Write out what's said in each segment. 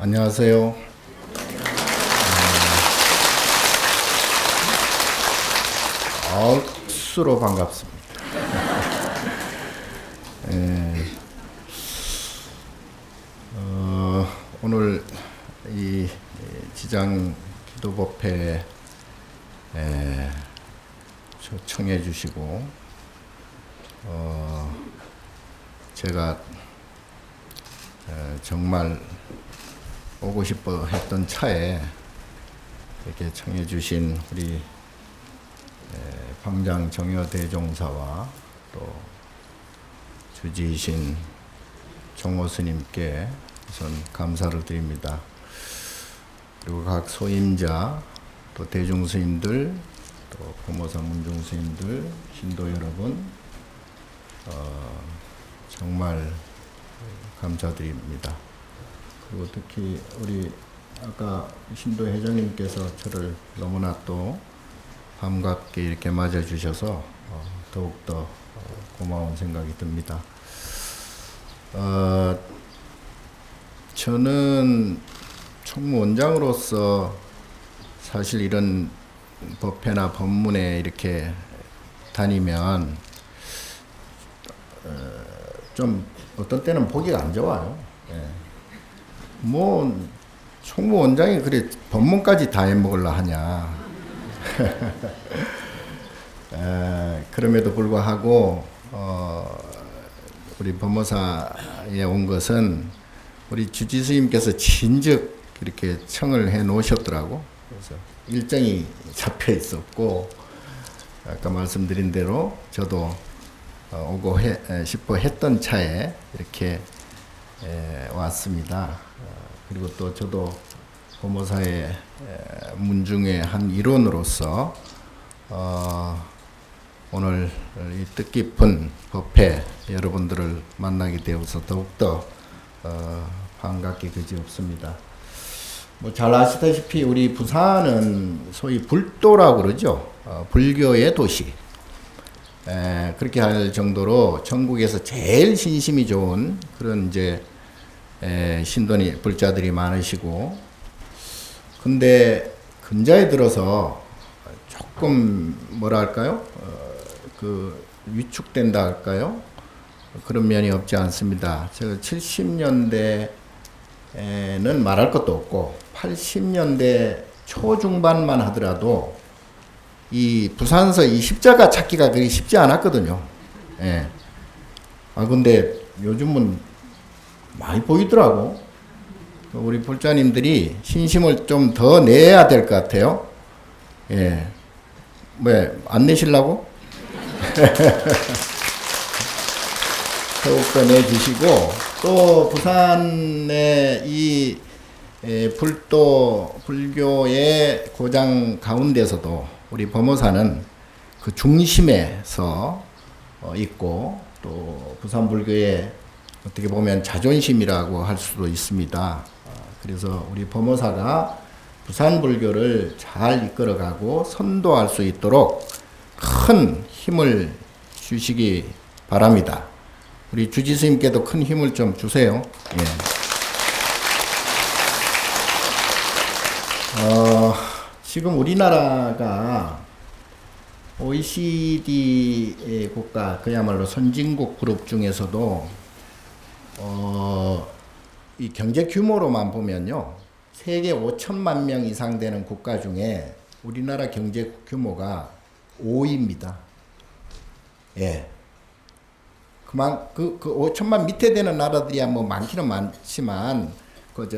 안녕하세요. 억수로 반갑습니다. 에, 오늘 이 지장 기도법회 초청해 주시고 제가 정말 오고 싶어 했던 차에 이렇게 청해 주신 우리 방장 정여 대종사와 또 주지이신 종호 스님께 우선 감사를 드립니다. 그리고 각 소임자 또 대중 스님들 또 법무사 문중 스님들 신도 여러분 정말 감사드립니다. 그리고 특히 우리 아까 신도 회장님께서 저를 너무나 또 반갑게 이렇게 맞아주셔서 더욱더 고마운 생각이 듭니다. 저는 총무원장으로서 사실 이런 법회나 법문에 이렇게 다니면 좀 어떤 때는 보기가 안 좋아요. 예. 뭐 총무원장이 그래 법문까지 다 해먹으려 하냐. 그럼에도 불구하고 우리 법무사에 온 것은 우리 주지스님께서 진즉 이렇게 청을 해 놓으셨더라고. 그래서 일정이 잡혀 있었고 아까 말씀드린 대로 저도 오고 싶어 했던 차에 이렇게 왔습니다. 그리고 또 저도 법무사의 문중의 한 일원으로서 오늘 이 뜻깊은 법회 여러분들을 만나게 되어서 더욱더 반갑게 그지없습니다. 뭐 잘 아시다시피 우리 부산은 소위 불도라고 그러죠. 불교의 도시. 그렇게 할 정도로 전국에서 제일 신심이 좋은 그런 이제 신도니 불자들이 많으시고, 근데 근자에 들어서 조금 뭐랄까요? 그 위축된다 할까요? 그런 면이 없지 않습니다. 제가 70년대에는 말할 것도 없고 80년대 초중반만 하더라도 이 부산서 이 십자가 찾기가 그리 쉽지 않았거든요. 예. 근데 요즘은 많이 보이더라고. 우리 불자님들이 신심을 좀 더 내야 될 것 같아요. 예. 왜, 안 내시려고? 더욱더 내주시고, 또 부산의 이 불교의 고장 가운데서도 우리 법무사는 그 중심에서 있고, 또 부산 불교의 어떻게 보면 자존심이라고 할 수도 있습니다. 그래서 우리 법무사가 부산 불교를 잘 이끌어가고 선도할 수 있도록 큰 힘을 주시기 바랍니다. 우리 주지스님께도 큰 힘을 좀 주세요. 예. 지금 우리나라가 OECD 국가, 그야말로 선진국 그룹 중에서도 이 경제 규모로만 보면요, 세계 5천만 명 이상 되는 국가 중에 우리나라 경제 규모가 5위입니다. 예. 그 5천만 밑에 되는 나라들이야 뭐 많기는 많지만,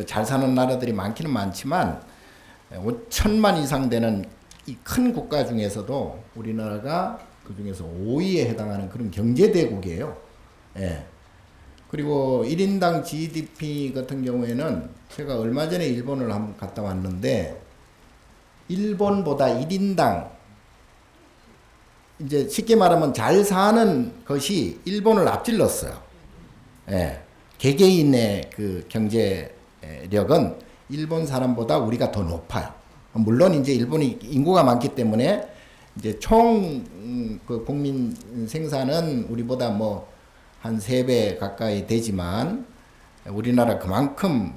잘 사는 나라들이 많기는 많지만, 5천만 이상 되는 이 큰 국가 중에서도 우리나라가 그 중에서 5위에 해당하는 그런 경제대국이에요. 예. 그리고 1인당 GDP 같은 경우에는 제가 얼마 전에 일본을 한번 갔다 왔는데, 일본보다 1인당, 이제 쉽게 말하면 잘 사는 것이 일본을 앞질렀어요. 예. 개개인의 그 경제력은 일본 사람보다 우리가 더 높아요. 물론 이제 일본이 인구가 많기 때문에 이제 총 그 국민 생산은 우리보다 뭐 한 3배 가까이 되지만 우리나라 그만큼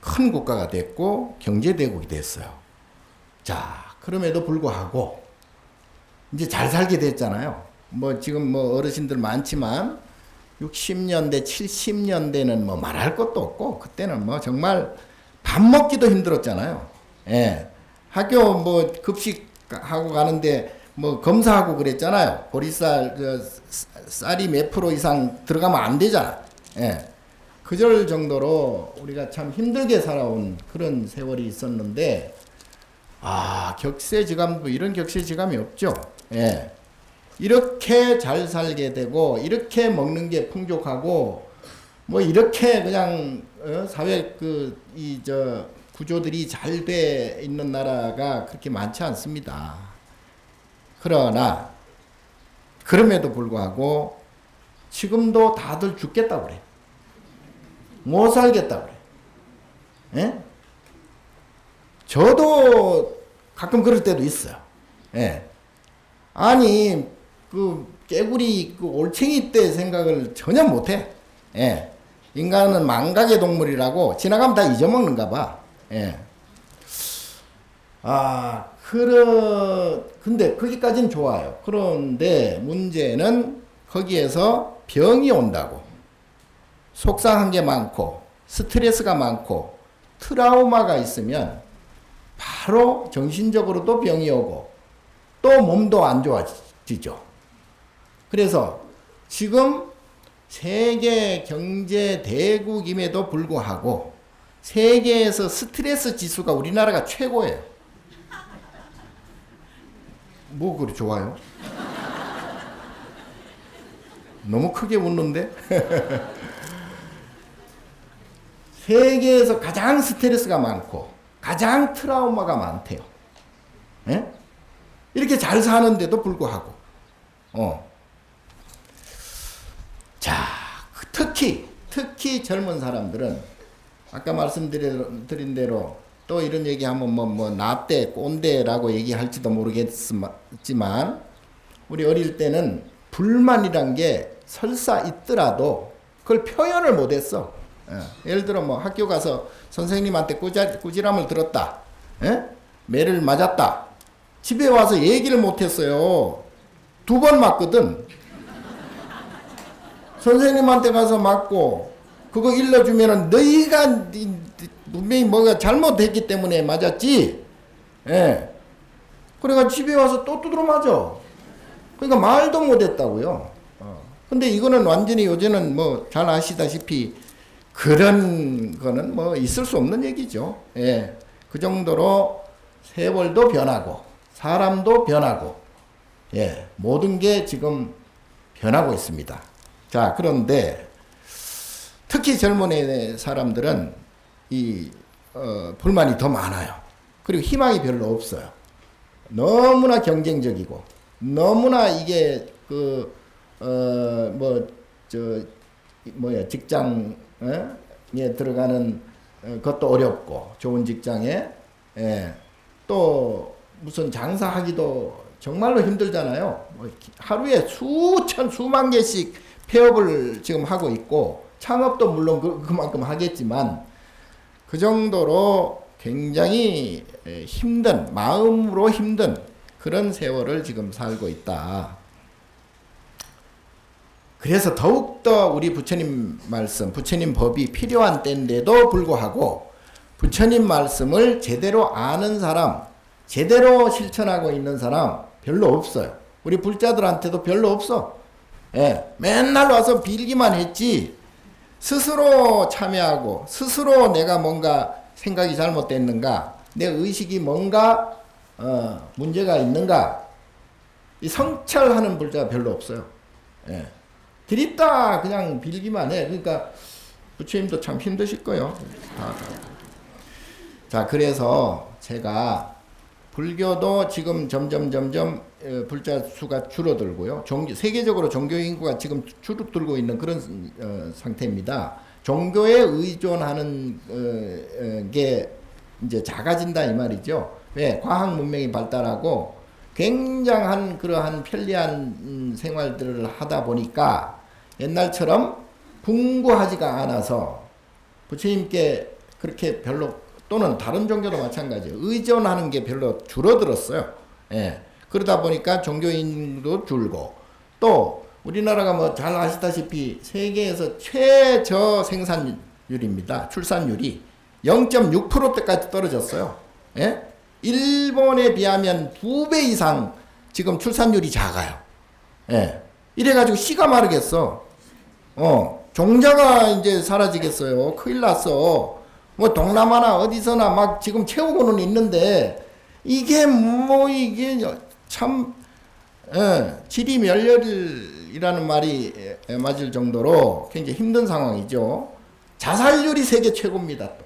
큰 국가가 됐고 경제대국이 됐어요. 자, 그럼에도 불구하고 이제 잘 살게 됐잖아요. 뭐 지금 뭐 어르신들 많지만 60년대, 70년대는 뭐 말할 것도 없고 그때는 뭐 정말 밥 먹기도 힘들었잖아요. 예. 학교 뭐 급식하고 가는데 뭐 검사하고 그랬잖아요. 보리쌀 쌀이 몇 프로 이상 들어가면 안 되잖아. 예. 그럴 정도로 우리가 참 힘들게 살아온 그런 세월이 있었는데 격세지감도 이런 격세지감이 없죠. 예. 이렇게 잘 살게 되고 이렇게 먹는 게 풍족하고 뭐 이렇게 그냥 사회 구조들이 잘 돼 있는 나라가 그렇게 많지 않습니다. 그러나 그럼에도 불구하고 지금도 다들 죽겠다 그래. 못 살겠다 그래. 예? 저도 가끔 그럴 때도 있어요. 예. 아니 그 깨구리 그 올챙이 때 생각을 전혀 못해. 예. 인간은 망각의 동물이라고 지나가면 다 잊어먹는가 봐. 예. 근데 거기까지는 좋아요. 그런데 문제는 거기에서 병이 온다고. 속상한 게 많고, 스트레스가 많고, 트라우마가 있으면 바로 정신적으로도 병이 오고, 또 몸도 안 좋아지죠. 그래서 지금 세계 경제 대국임에도 불구하고 세계에서 스트레스 지수가 우리나라가 최고예요. 뭐 그리 좋아요? 너무 크게 웃는데? 세계에서 가장 스트레스가 많고 가장 트라우마가 많대요. 예? 이렇게 잘 사는데도 불구하고 자, 특히 젊은 사람들은 아까 말씀드린 대로 또 이런 얘기하면 나때 꼰대라고 얘기할지도 모르겠지만 우리 어릴 때는 불만이란 게 설사 있더라도 그걸 표현을 못했어. 예를 들어 뭐 학교 가서 선생님한테 꾸지람을 들었다. 매를 맞았다. 집에 와서 얘기를 못했어요. 2번 맞거든. 선생님한테 가서 맞고 그거 일러주면은 너희가 분명히 뭐가 잘못했기 때문에 맞았지. 예. 그래가 집에 와서 또 두드러 맞아. 그러니까 말도 못했다고요. 근데 이거는 완전히 요새는 뭐 잘 아시다시피 그런 거는 뭐 있을 수 없는 얘기죠. 예. 그 정도로 세월도 변하고 사람도 변하고 예. 모든 게 지금 변하고 있습니다. 자, 그런데 특히 젊은 사람들은 불만이 더 많아요. 그리고 희망이 별로 없어요. 너무나 경쟁적이고 너무나 이게 직장에 들어가는 것도 어렵고 좋은 직장에 또 무슨 장사하기도 정말로 힘들잖아요. 하루에 수만 개씩 폐업을 지금 하고 있고 창업도 물론 그만큼 하겠지만 그 정도로 굉장히 힘든 마음으로 힘든 그런 세월을 지금 살고 있다. 그래서 더욱더 우리 부처님 말씀, 부처님 법이 필요한 때인데도 불구하고 부처님 말씀을 제대로 아는 사람, 제대로 실천하고 있는 사람 별로 없어요. 우리 불자들한테도 별로 없어. 예, 맨날 와서 빌기만 했지 스스로 참여하고 스스로 내가 뭔가 생각이 잘못됐는가, 내 의식이 뭔가 문제가 있는가, 이 성찰하는 불자가 별로 없어요. 예. 드립다 그냥 빌기만 해. 그러니까 부처님도 참 힘드실 거예요. 자, 그래서 제가 불교도 지금 점점 불자 수가 줄어들고요. 세계적으로 종교 인구가 지금 줄어들고 있는 그런 상태입니다. 종교에 의존하는 게 이제 작아진다 이 말이죠. 왜? 과학 문명이 발달하고 굉장한 그러한 편리한 생활들을 하다 보니까 옛날처럼 궁구하지가 않아서 부처님께 그렇게 별로 또는 다른 종교도 마찬가지예요. 의존하는 게 별로 줄어들었어요. 예. 그러다 보니까 종교인도 줄고 또 우리나라가 뭐 잘 아시다시피 세계에서 최저 생산율입니다. 출산율이 0.6%대까지 떨어졌어요. 예? 일본에 비하면 2배 이상 지금 출산율이 작아요. 예. 이래가지고 씨가 마르겠어. 종자가 이제 사라지겠어요. 큰일 났어. 뭐 동남아나 어디서나 막 지금 채우고는 있는데 이게 참 지리멸렬이라는 말이 맞을 정도로 굉장히 힘든 상황이죠. 자살률이 세계 최고입니다. 또.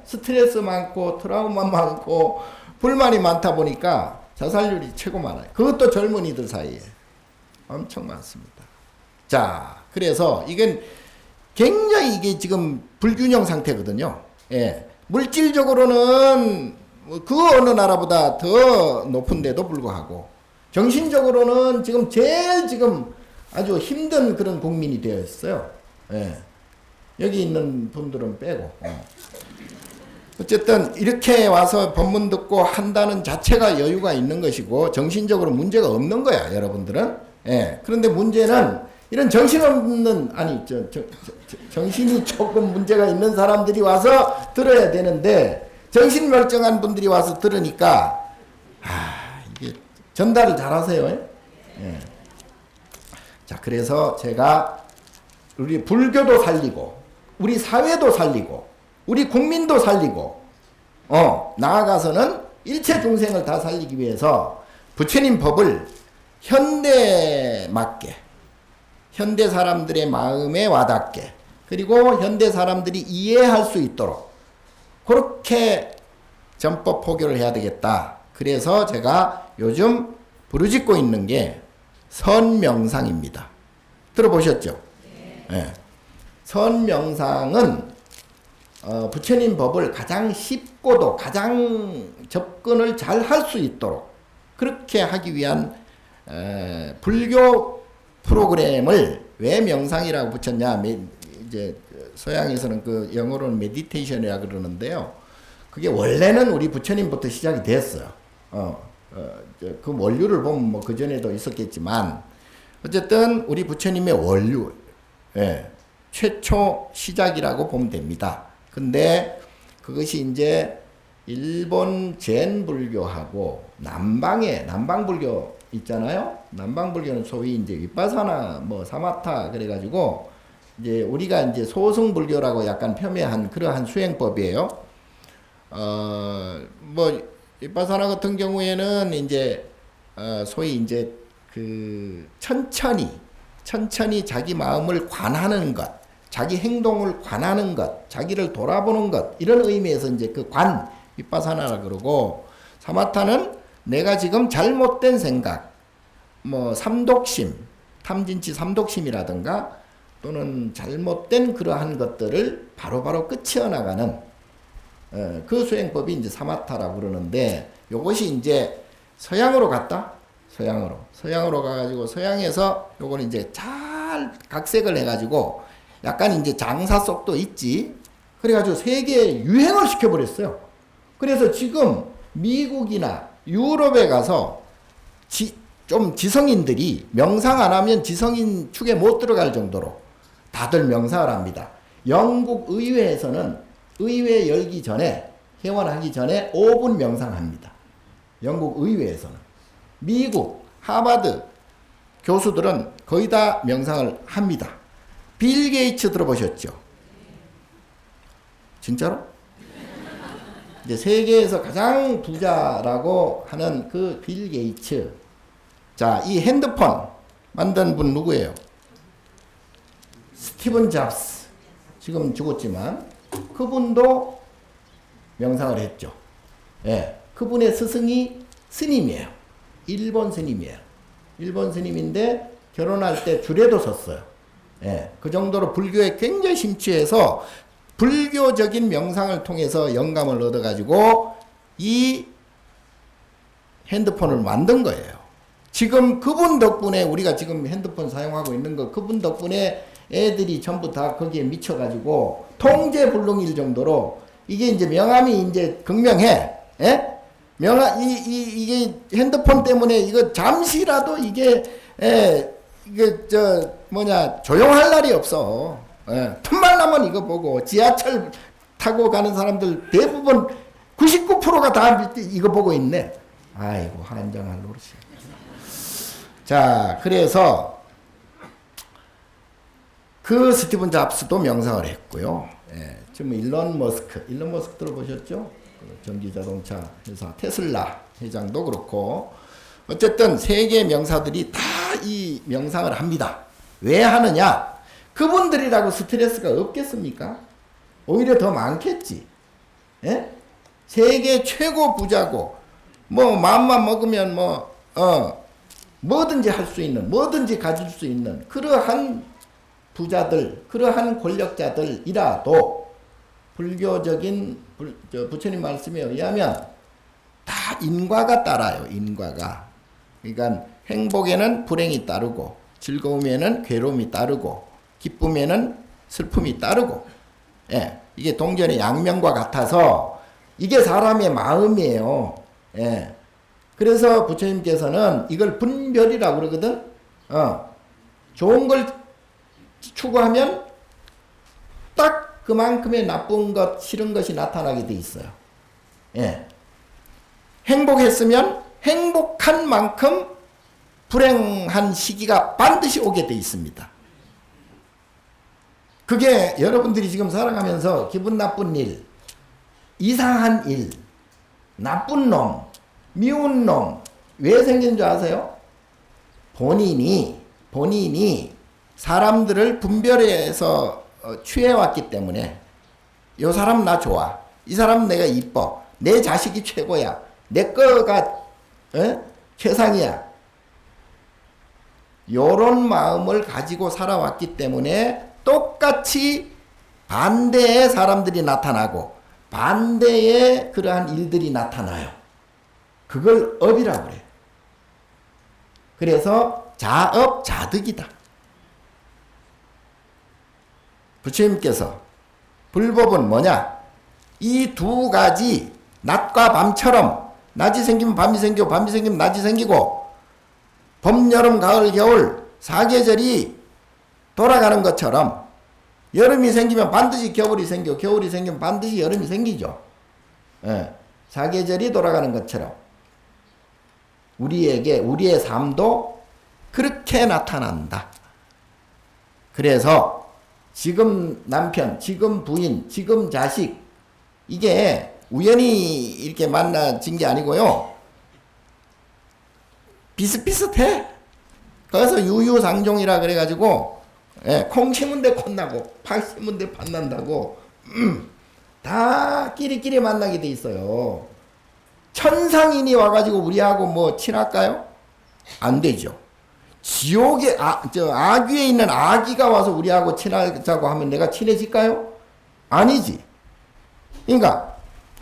스트레스 많고 트라우마 많고 불만이 많다 보니까 자살률이 최고 많아요. 그것도 젊은이들 사이에 엄청 많습니다. 자, 그래서 이건 굉장히 이게 지금 불균형 상태거든요. 물질적으로는 그 어느 나라보다 더 높은데도 불구하고 정신적으로는 제일 아주 힘든 그런 국민이 되어 있어요. 여기 있는 분들은 빼고. 어쨌든 이렇게 와서 법문 듣고 한다는 자체가 여유가 있는 것이고 정신적으로 문제가 없는 거야, 여러분들은. 그런데 문제는 이런 정신없는 정신이 조금 문제가 있는 사람들이 와서 들어야 되는데 정신 멀쩡한 분들이 와서 들으니까 이게 전달을 잘하세요. 자, 그래서 제가 우리 불교도 살리고 우리 사회도 살리고 우리 국민도 살리고 나아가서는 일체 중생을 다 살리기 위해서 부처님 법을 현대에 맞게 현대 사람들의 마음에 와닿게 그리고 현대 사람들이 이해할 수 있도록 그렇게 전법 포교를 해야 되겠다. 그래서 제가 요즘 부르짖고 있는 게 선명상입니다. 들어보셨죠? 네. 선명상은 부처님 법을 가장 쉽고도 가장 접근을 잘 할 수 있도록 그렇게 하기 위한 불교 프로그램을 왜 명상이라고 붙였냐? 이제 서양에서는 그 영어로는 메디테이션이라 그러는데요. 그게 원래는 우리 부처님부터 시작이 됐어요. 그 원류를 보면 뭐 그 전에도 있었겠지만 어쨌든 우리 부처님의 원류, 최초 시작이라고 보면 됩니다. 근데 그것이 이제 일본 젠 불교하고 남방 불교 있잖아요. 남방 불교는 소위 이제 윗바사나 뭐 사마타 그래가지고 이제 우리가 이제 소승 불교라고 약간 폄훼한 그러한 수행법이에요. 뭐 윗바사나 같은 경우에는 이제 소위 이제 그 천천히 자기 마음을 관하는 것, 자기 행동을 관하는 것, 자기를 돌아보는 것 이런 의미에서 이제 그 관 윗바사나라 그러고 사마타는 내가 지금 잘못된 생각, 뭐 삼독심, 탐진치 삼독심이라든가 또는 잘못된 그러한 것들을 바로바로 끝이어 나가는 그 수행법이 이제 사마타라고 그러는데 요것이 이제 서양으로 갔다. 서양으로 가가지고 서양에서 요거는 이제 잘 각색을 해가지고 약간 이제 장사 속도 있지. 그래가지고 세계에 유행을 시켜버렸어요. 그래서 지금 미국이나 유럽에 가서 좀 지성인들이 명상 안 하면 지성인 축에 못 들어갈 정도로 다들 명상을 합니다. 영국 의회에서는 의회 열기 전에 회원하기 전에 5분 명상합니다. 영국 의회에서는. 미국 하버드 교수들은 거의 다 명상을 합니다. 빌 게이츠 들어보셨죠? 진짜로? 이제 세계에서 가장 부자라고 하는 그 빌 게이츠. 자, 이 핸드폰 만든 분 누구예요? 스티븐 잡스. 지금 죽었지만 그분도 명상을 했죠. 그분의 스승이 스님이에요. 일본 스님이에요. 일본 스님인데 결혼할 때 줄에도 섰어요. 그 정도로 불교에 굉장히 심취해서 불교적인 명상을 통해서 영감을 얻어가지고 이 핸드폰을 만든 거예요. 지금 그분 덕분에 우리가 지금 핸드폰 사용하고 있는 거 그분 덕분에 애들이 전부 다 거기에 미쳐가지고 통제불능일 정도로 이게 이제 명함이 이제 극명해. 예? 명함 이게 핸드폰 때문에 이거 잠시라도 이게 이게 조용할 날이 없어. 틈만 나면 이거 보고 지하철 타고 가는 사람들 대부분 99%가 다 이거 보고 있네. 아이고 한장할 노릇이. 자, 그래서 그 스티븐 잡스도 명상을 했고요. 지금 일론 머스크 들어보셨죠? 전기자동차 회사 테슬라 회장도 그렇고 어쨌든 세계 명사들이 다 이 명상을 합니다. 왜 하느냐? 그분들이라고 스트레스가 없겠습니까? 오히려 더 많겠지. 예? 세계 최고 부자고 뭐 마음만 먹으면 뭐든지 할 수 있는, 뭐든지 가질 수 있는 그러한 부자들, 그러한 권력자들이라도 불교적인 부처님 말씀에 의하면 다 인과가 따라요. 인과가. 그러니까 행복에는 불행이 따르고 즐거움에는 괴로움이 따르고 기쁨에는 슬픔이 따르고 이게 동전의 양면과 같아서 이게 사람의 마음이에요. 그래서 부처님께서는 이걸 분별이라고 그러거든. 좋은 걸 추구하면 딱 그만큼의 나쁜 것, 싫은 것이 나타나게 돼 있어요. 행복했으면 행복한 만큼 불행한 시기가 반드시 오게 돼 있습니다. 그게 여러분들이 지금 살아가면서 기분 나쁜 일, 이상한 일, 나쁜 놈, 미운 놈, 왜 생긴 줄 아세요? 본인이 사람들을 분별해서 취해왔기 때문에 이 사람 나 좋아, 이 사람 내가 이뻐, 내 자식이 최고야, 내 거가 최상이야. 요런 마음을 가지고 살아왔기 때문에 똑같이 반대의 사람들이 나타나고 반대의 그러한 일들이 나타나요. 그걸 업이라고 그래요. 그래서 자업자득이다. 부처님께서 불법은 뭐냐? 이 두 가지 낮과 밤처럼 낮이 생기면 밤이 생기고 밤이 생기면 낮이 생기고 봄, 여름, 가을, 겨울 사계절이 돌아가는 것처럼 여름이 생기면 반드시 겨울이 생기고 겨울이 생기면 반드시 여름이 생기죠. 사계절이 돌아가는 것처럼 우리의 삶도 그렇게 나타난다. 그래서 지금 남편, 지금 부인, 지금 자식 이게 우연히 이렇게 만나진 게 아니고요. 비슷비슷해. 그래서 유유상종이라 그래가지고 콩 심은 데 콩나고 팥 심은 데 팥 난다고 다 끼리끼리 만나게 돼 있어요. 천상인이 와가지고 우리하고 뭐 친할까요? 안 되죠. 지옥에 아귀에 있는 아기가 와서 우리하고 친하자고 하면 내가 친해질까요? 아니지. 그러니까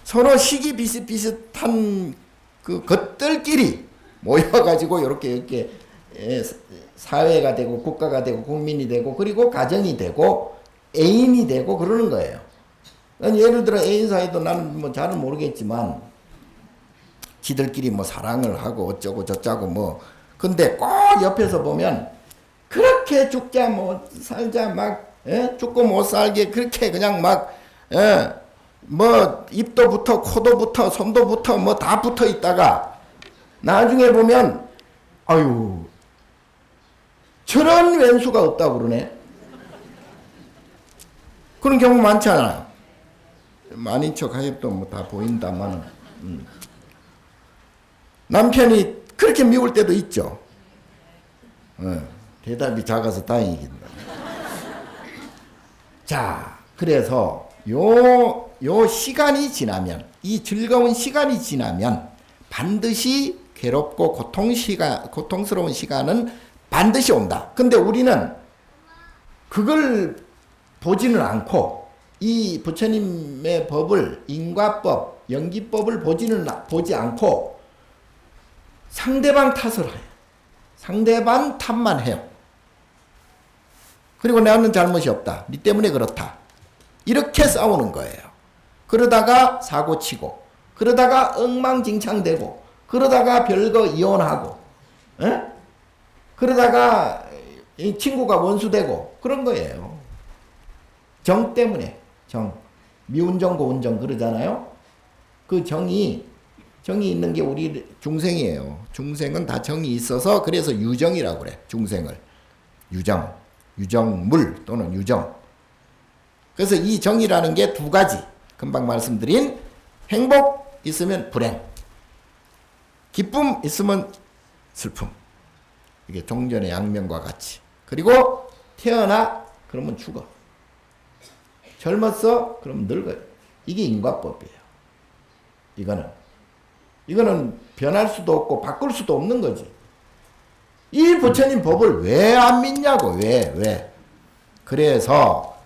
서로 시기 비슷비슷한 그 것들끼리 모여가지고 이렇게 사회가 되고 국가가 되고 국민이 되고 그리고 가정이 되고 애인이 되고 그러는 거예요. 예를 들어 애인 사이도 나는 뭐 잘은 모르겠지만 지들끼리 뭐 사랑을 하고 어쩌고 저쩌고 뭐 근데 꼭 옆에서 보면 그렇게 죽자 뭐 살자 막 죽고 못 살게 그렇게 그냥 막 뭐 입도 붙어 코도 붙어 손도 붙어 뭐 다 붙어 있다가 나중에 보면 아유 저런 왼수가 없다고 그러네. 그런 경우 많잖아요. 아닌 척 하여도 뭐 다 보인다마는 남편이 그렇게 미울 때도 있죠. 대답이 작아서 다행이겠다. 자, 그래서 요 시간이 지나면 이 즐거운 시간이 지나면 반드시 괴롭고 고통스러운 시간은 반드시 온다. 근데 우리는 그걸 보지는 않고 이 부처님의 법을 인과법, 연기법을 보지 않고 상대방 탓을 해요. 상대방 탓만 해요. 그리고 나는 잘못이 없다. 네 때문에 그렇다. 이렇게 싸우는 거예요. 그러다가 사고치고, 그러다가 엉망진창되고, 그러다가 별거 이혼하고, 에? 그러다가 이 친구가 원수되고 그런 거예요. 정 때문에. 정. 미운정 고운정 그러잖아요. 그 정이 있는 게 우리 중생이에요. 중생은 다 정이 있어서 그래서 유정이라고 그래. 중생을. 유정. 유정물 또는 유정. 그래서 이 정이라는 게 두 가지. 금방 말씀드린 행복 있으면 불행. 기쁨 있으면 슬픔. 이게 종전의 양면과 같이. 그리고 태어나 그러면 죽어. 젊었어 그러면 늙어요. 이게 인과법이에요. 이거는 변할 수도 없고 바꿀 수도 없는 거지. 이 부처님 법을 왜 안 믿냐고. 왜. 그래서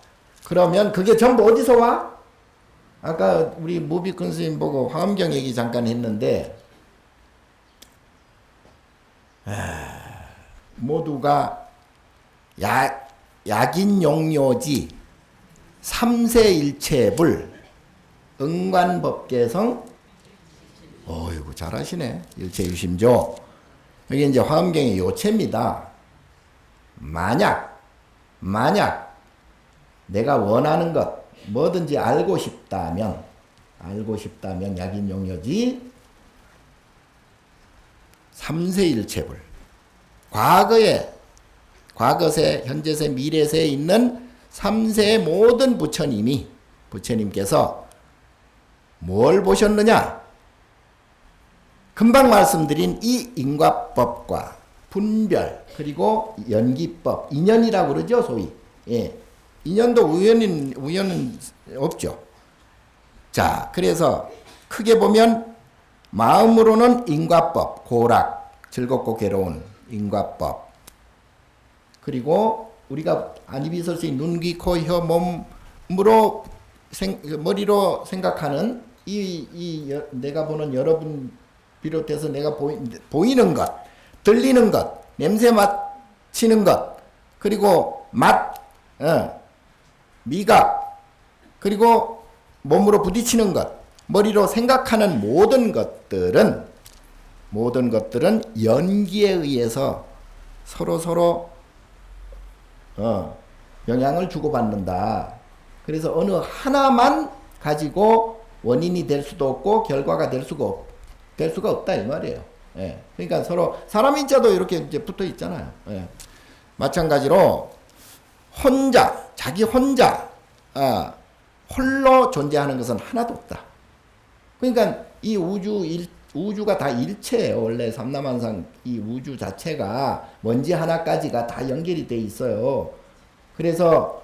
그러면 그게 전부 어디서 와? 아까 우리 무비큰 스님 보고 화엄경 얘기 잠깐 했는데 모두가 약인용료지 3세 일체불 응관법계성 어이구 잘하시네. 일체유심조. 여기 이제 화엄경의 요체입니다. 만약 내가 원하는 것 뭐든지 알고 싶다면 약인용료지 3세 일체불 과거세, 현재세, 미래세에 있는 3세의 모든 부처님께서 뭘 보셨느냐? 금방 말씀드린 이 인과법과 분별 그리고 연기법, 인연이라고 그러죠, 소위. 예. 인연도 우연은 없죠. 자, 그래서 크게 보면 마음으로는 인과법, 고락, 즐겁고 괴로운 인과법. 그리고 우리가 안이비설시 눈, 귀, 코, 혀, 몸으로 머리로 생각하는 내가 보는 여러분 비롯해서 내가 보이는 것, 들리는 것, 냄새 맡히는 것, 그리고 맛, 미각, 그리고 몸으로 부딪히는 것, 머리로 생각하는 모든 것들은 연기에 의해서 서로 영향을 주고받는다. 그래서 어느 하나만 가지고 원인이 될 수도 없고 결과가 될 수가 없다 이 말이에요. 예. 그러니까 서로 사람 인자도 이렇게 이제 붙어 있잖아요. 예. 마찬가지로 자기 혼자 홀로 존재하는 것은 하나도 없다. 그러니까 이 우주가 다 일체예요. 원래 삼라만상 이 우주 자체가 먼지 하나까지가 다 연결이 돼 있어요. 그래서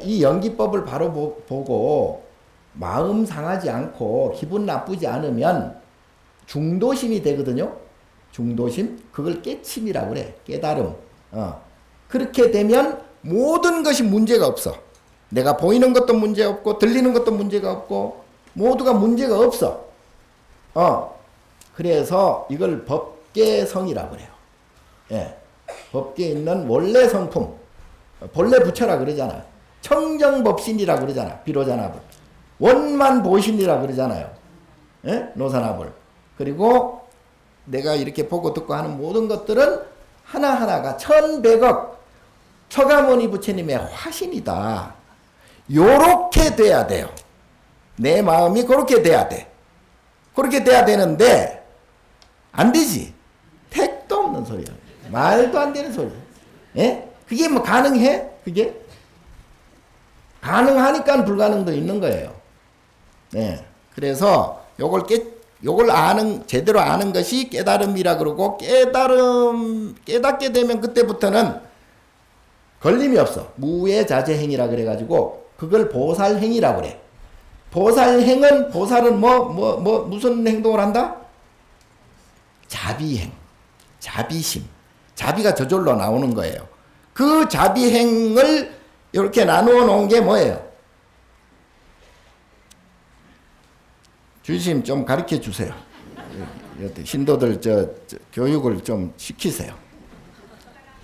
이 연기법을 바로 보고 마음 상하지 않고 기분 나쁘지 않으면 중도심이 되거든요. 중도심? 그걸 깨침이라고 그래. 깨달음. 그렇게 되면 모든 것이 문제가 없어. 내가 보이는 것도 문제 없고 들리는 것도 문제가 없고 모두가 문제가 없어. 그래서 이걸 법계성이라고 그래요. 예. 법계에 있는 원래 성품, 본래 부처라 그러잖아. 청정법신이라 그러잖아. 비로자나불. 원만보신이라 그러잖아요. 예? 노사나불. 그리고 내가 이렇게 보고 듣고 하는 모든 것들은 하나하나가 1100억 처가모니 부처님의 화신이다. 요렇게 돼야 돼요. 내 마음이 그렇게 돼야 돼. 그렇게 돼야 되는데 안 되지. 택도 없는 소리야. 말도 안 되는 소리야. 예? 그게 뭐 가능해? 그게? 가능하니까 불가능도 있는 거예요. 네. 그래서 요걸 제대로 아는 것이 깨달음이라 그러고, 깨닫게 되면 그때부터는 걸림이 없어. 무외자재행이라 그래가지고, 그걸 보살행이라 그래. 보살은 무슨 행동을 한다? 자비행. 자비심. 자비가 저절로 나오는 거예요. 그 자비행을 이렇게 나누어 놓은 게 뭐예요? 주심 좀 가르쳐 주세요. 신도들 교육을 좀 시키세요.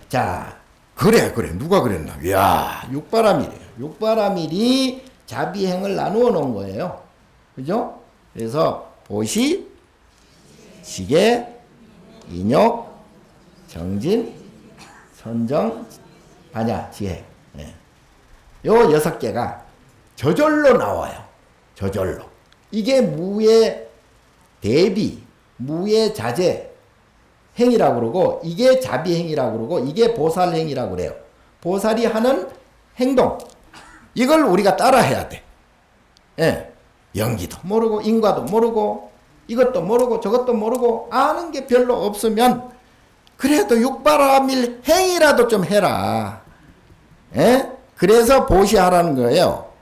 자, 그래 누가 그랬나? 이야, 육바라밀이에요. 육바라밀이 자비행을 나누어 놓은 거예요. 그죠? 그래서 보시, 지계, 인욕, 정진, 선정, 반야, 지혜. 네. 요 6개가 저절로 나와요. 저절로. 이게 무의 대비, 무의 자제 행이라고 그러고, 이게 자비행이라고 그러고, 이게 보살행이라고 그래요. 보살이 하는 행동, 이걸 우리가 따라 해야 돼. 예. 연기도 모르고 인과도 모르고 이것도 모르고 저것도 모르고 아는 게 별로 없으면 그래도 육바라밀 행이라도 좀 해라. 예? 그래서 보시하라는 거예요.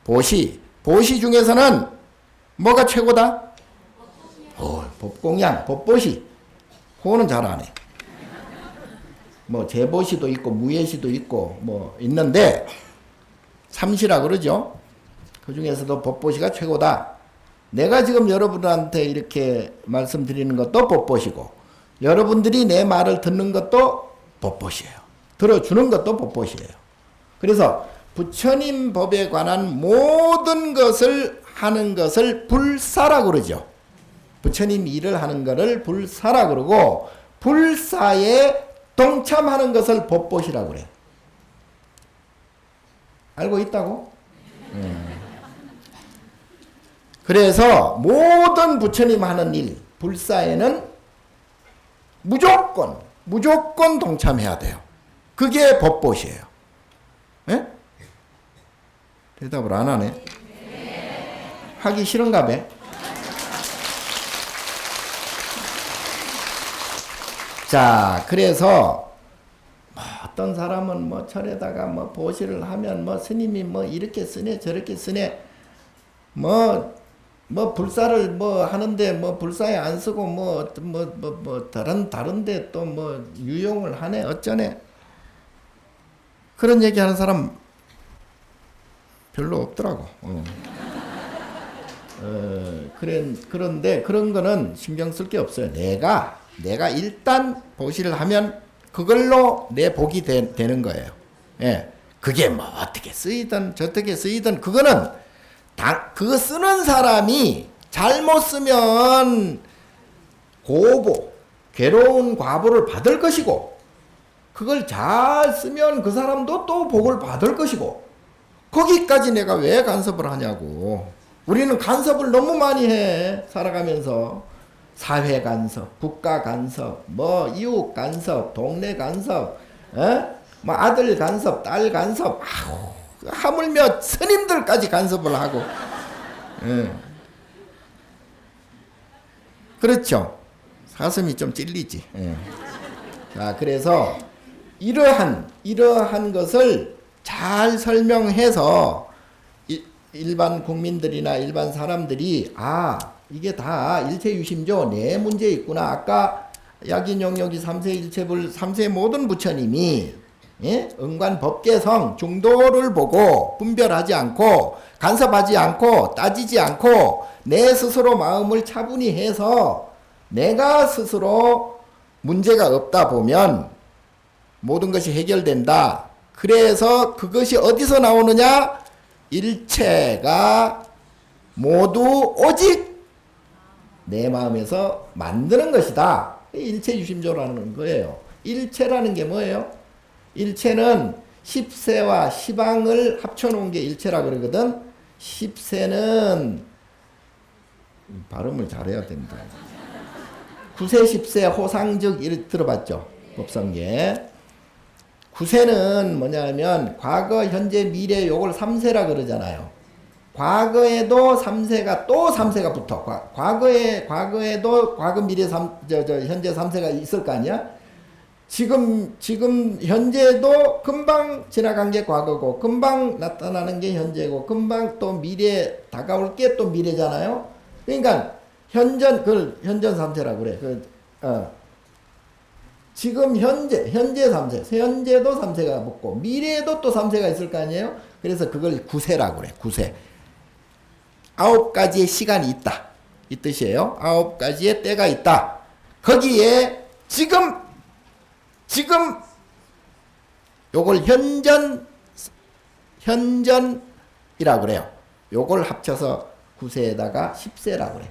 보시 중에서는 뭐가 최고다? 법공양, 법보시. 그거는 잘 안 해. 뭐 재보시도 있고 무예시도 있고 뭐 있는데 삼시라 그러죠. 그 중에서도 법보시가 최고다. 내가 지금 여러분한테 이렇게 말씀드리는 것도 법보시고 여러분들이 내 말을 듣는 것도 법보시예요. 들어주는 것도 법보시예요. 그래서 부처님 법에 관한 모든 것을 하는 것을 불사라 그러죠. 부처님 일을 하는 것을 불사라 그러고 불사에 동참하는 것을 법보시라 그래요. 알고 있다고? 그래서 모든 부처님 하는 일, 불사에는 무조건 동참해야 돼요. 그게 법보시예요. 예? 대답을 안 하네. 하기 싫은가 봐. 자, 그래서 어떤 사람은 뭐 절에다가 뭐 보시를 하면 뭐 스님이 뭐 이렇게 쓰네 저렇게 쓰네 뭐 불사를 뭐 하는데 뭐 불사에 안 쓰고 뭐 다른데 또 뭐 유용을 하네 어쩌네 그런 얘기하는 사람 별로 없더라고. 그런데 그런 거는 신경 쓸 게 없어요. 내가 일단 보시를 하면 그걸로 내 복이 되는 거예요. 예. 그게 뭐 어떻게 쓰이든 저떻게 쓰이든 그거는 그거 쓰는 사람이 잘못 쓰면 고보, 괴로운 과보를 받을 것이고 그걸 잘 쓰면 그 사람도 또 복을 받을 것이고 거기까지 내가 왜 간섭을 하냐고. 우리는 간섭을 너무 많이 해. 살아가면서 사회 간섭, 국가 간섭, 뭐 이웃 간섭, 동네 간섭, 뭐 아들 간섭, 딸 간섭, 하물며 스님들까지 간섭을 하고, 그렇죠. 가슴이 좀 찔리지. 자, 그래서 이러한 것을 잘 설명해서 일반 국민들이나 일반 사람들이 이게 다 일체유심조 내 문제 있구나. 아까 약인용역이 삼세일체불 삼세 모든 부처님이 응관 법계성 중도를 보고 분별하지 않고 간섭하지 않고 따지지 않고 내 스스로 마음을 차분히 해서 내가 스스로 문제가 없다 보면 모든 것이 해결된다. 그래서 그것이 어디서 나오느냐? 일체가 모두 오직 내 마음에서 만드는 것이다. 일체유심조라는 거예요. 일체라는 게 뭐예요? 일체는 10세와 10항을 합쳐놓은 게 일체라 그러거든. 10세는 발음을 잘해야 된다. 9세 10세 호상즉 이렇게 들어봤죠? 법성계. 9세는 뭐냐면 과거 현재 미래 요걸 3세라 그러잖아요. 과거에도 3세가 또 3세가 붙어. 과거에도 과거 미래 현재 3세가 있을 거 아니야? 지금 현재도 금방 지나간 게 과거고 금방 나타나는 게 현재고 금방 또 미래 다가올 게 또 미래잖아요. 그러니까 현전 3세라고 그래. 지금 현재 3세, 현재도 3세가 붙고 미래에도 또 3세가 있을 거 아니에요? 그래서 그걸 9세라고 그래. 9세. 9가지의 시간이 있다. 이 뜻이에요. 9가지의 때가 있다. 거기에 지금 요걸 현전이라고 그래요. 요걸 합쳐서 9세에다가 10세라고 그래요.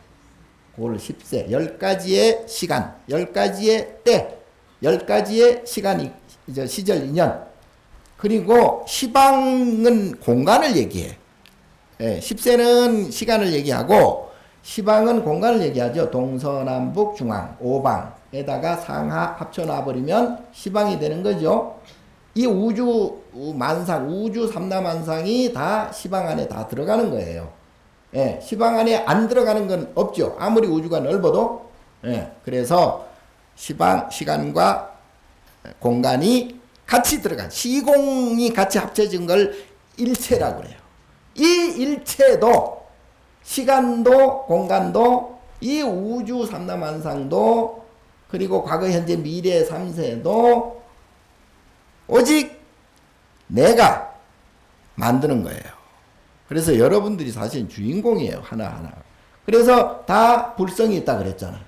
그걸 10세. 10가지의 시간, 10가지의 때, 10가지의 시간이, 시절 인연. 그리고 시방은 공간을 얘기해. 예, 10세는 시간을 얘기하고, 시방은 공간을 얘기하죠. 동서남북 중앙, 오방에다가 상하 합쳐놔버리면 시방이 되는 거죠. 이 우주 만상, 우주 삼라만상이 다 시방 안에 다 들어가는 거예요. 예, 시방 안에 안 들어가는 건 없죠. 아무리 우주가 넓어도. 예, 그래서 시간과 공간이 같이 들어간, 시공이 같이 합쳐진 걸 일체라고 그래요. 이 일체도, 시간도 공간도, 이 우주 삼라만상도, 그리고 과거 현재 미래 3세도 오직 내가 만드는 거예요. 그래서 여러분들이 사실 주인공이에요. 하나하나. 그래서 다 불성이 있다 그랬잖아요.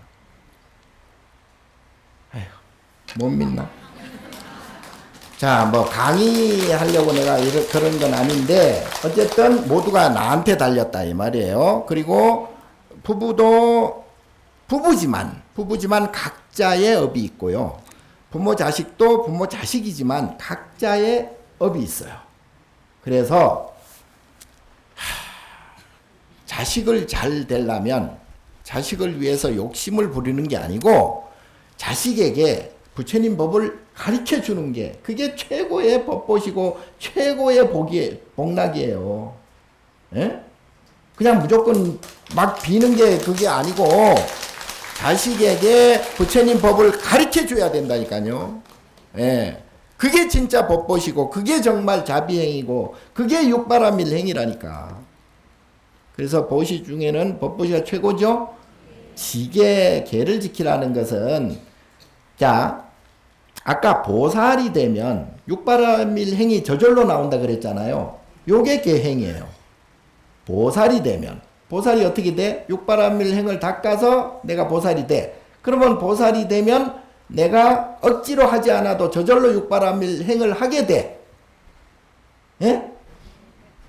에휴, 못 믿나? 자, 뭐 강의하려고 내가 그런 건 아닌데 어쨌든 모두가 나한테 달렸다 이 말이에요. 그리고 부부도 부부지만 각자의 업이 있고요. 부모 자식도 부모 자식이지만 각자의 업이 있어요. 그래서 자식을 잘 되려면 자식을 위해서 욕심을 부리는 게 아니고 자식에게 부처님 법을 가르쳐 주는 게 그게 최고의 법보시고 최고의 복락이에요. 예? 그냥 무조건 막 비는 게 그게 아니고 자식에게 부처님 법을 가르쳐 줘야 된다니까요. 예. 그게 진짜 법보시고 그게 정말 자비행이고 그게 육바라밀행이라니까. 그래서 보시 중에는 법보시가 최고죠. 지계를 지키라는 것은 자 아까 보살이 되면 육바라밀행이 저절로 나온다 그랬잖아요. 요게 계행이에요. 보살이 되면 보살이 어떻게 돼? 육바라밀행을 닦아서 내가 보살이 돼. 그러면 보살이 되면 내가 억지로 하지 않아도 저절로 육바라밀행을 하게 돼. 예?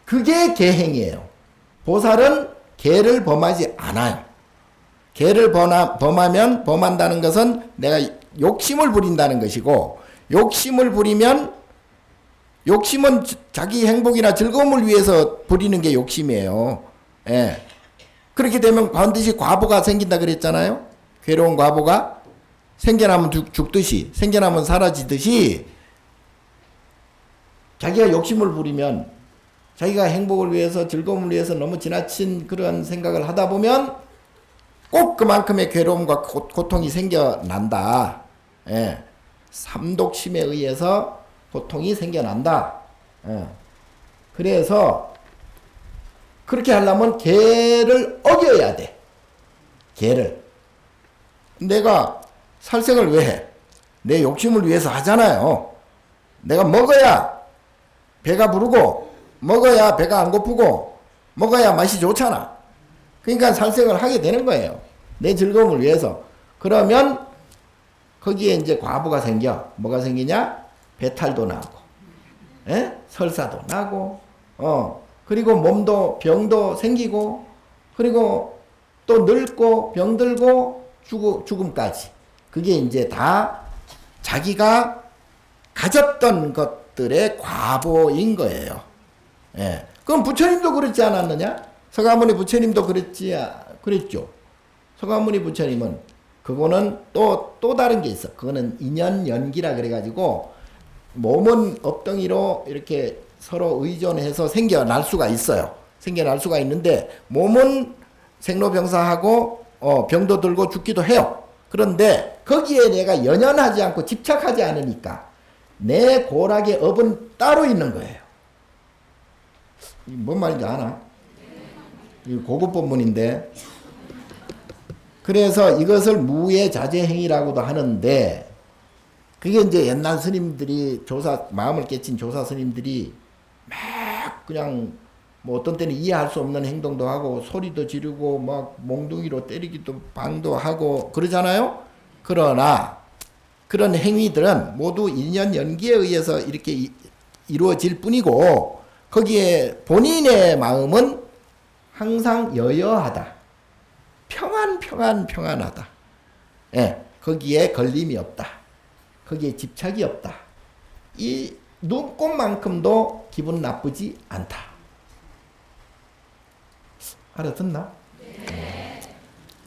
그게 계행이에요. 보살은 계를 범하지 않아요. 계를 범한다는 것은 내가 욕심을 부린다는 것이고, 욕심을 부리면 욕심은 자기 행복이나 즐거움을 위해서 부리는 게 욕심이에요. 예. 그렇게 되면 반드시 과보가 생긴다 그랬잖아요. 괴로운 과보가 생겨나면 죽듯이, 생겨나면 사라지듯이 자기가 욕심을 부리면 자기가 행복을 위해서 즐거움을 위해서 너무 지나친 그런 생각을 하다 보면 꼭 그만큼의 괴로움과 고통이 생겨난다. 예. 삼독심에 의해서 고통이 생겨난다. 예. 그래서 그렇게 하려면 계를 어겨야 돼. 계를. 내가 살생을 왜 해? 내 욕심을 위해서 하잖아요. 내가 먹어야 배가 부르고 먹어야 배가 안 고프고 먹어야 맛이 좋잖아. 그러니까 살생을 하게 되는 거예요. 내 즐거움을 위해서. 그러면 거기에 이제 과부가 생겨. 뭐가 생기냐? 배탈도 나고, 예? 설사도 나고, 그리고 몸도 병도 생기고, 그리고 또 늙고 병들고 죽음까지. 그게 이제 다 자기가 가졌던 것들의 과보인 거예요. 예. 그럼 부처님도 그렇지 않았느냐? 서가모니 부처님도 그랬죠. 서가모니 부처님은 그거는 또 다른 게 있어. 그거는 인연 연기라 그래가지고 몸은 엎덩이로 이렇게 서로 의존해서 생겨날 수가 있어요. 생겨날 수가 있는데 몸은 생로병사하고 병도 들고 죽기도 해요. 그런데 거기에 내가 연연하지 않고 집착하지 않으니까 내 고락의 업은 따로 있는 거예요. 뭔 말인지 아나? 고급 본문인데. 그래서 이것을 무예자재행위라고도 하는데 그게 이제 옛날 스님들이 마음을 깨친 조사 스님들이 막 그냥 뭐 어떤 때는 이해할 수 없는 행동도 하고 소리도 지르고 막 몽둥이로 때리기도 방도 하고 그러잖아요. 그러나 그런 행위들은 모두 인연 연기에 의해서 이렇게 이루어질 뿐이고 거기에 본인의 마음은 항상 여여하다. 평안하다. 예, 거기에 걸림이 없다. 거기에 집착이 없다. 이 눈꽃만큼도 기분 나쁘지 않다. 알아듣나? 네.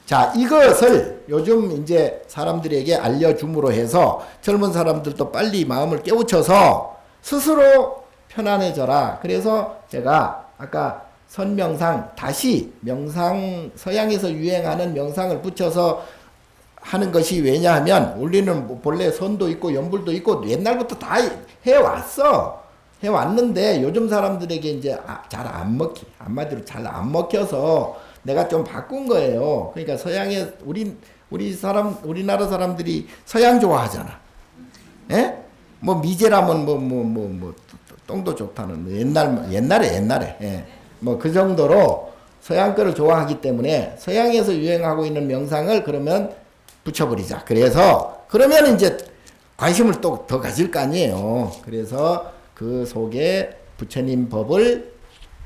자, 이것을 요즘 이제 사람들에게 알려줌으로 해서 젊은 사람들도 빨리 마음을 깨우쳐서 스스로 편안해져라. 그래서 제가 아까 선명상 다시 명상 서양에서 유행하는 명상을 붙여서 하는 것이 왜냐하면 우리는 본래 선도 있고 연불도 있고 옛날부터 다 해왔는데 요즘 사람들에게 이제 잘 안 먹히 한마디로 잘 안 먹혀서 내가 좀 바꾼 거예요. 그러니까 서양에 우리나라 사람들이 서양 좋아하잖아. 예? 뭐 미제라면 뭐 똥도 좋다는 옛날에 예. 뭐 그 정도로 서양 거를 좋아하기 때문에 서양에서 유행하고 있는 명상을 그러면 붙여버리자. 그러면 이제 관심을 또 더 가질 거 아니에요. 그래서 그 속에 부처님 법을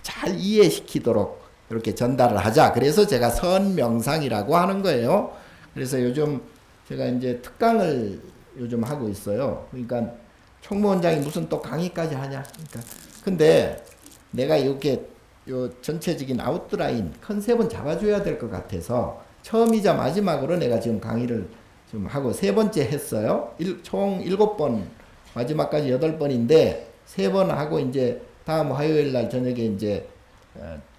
잘 이해시키도록 이렇게 전달을 하자. 그래서 제가 선명상이라고 하는 거예요. 그래서 요즘 제가 이제 특강을 요즘 하고 있어요. 그러니까 총무원장이 무슨 또 강의까지 하냐. 그러니까 근데 내가 이렇게 요 전체적인 아웃라인 컨셉은 잡아줘야 될 것 같아서 처음이자 마지막으로 내가 지금 강의를 좀 하고 세 번째 했어요. 총 7번, 마지막까지 8번인데 3번 하고 이제 다음 화요일 날 저녁에 이제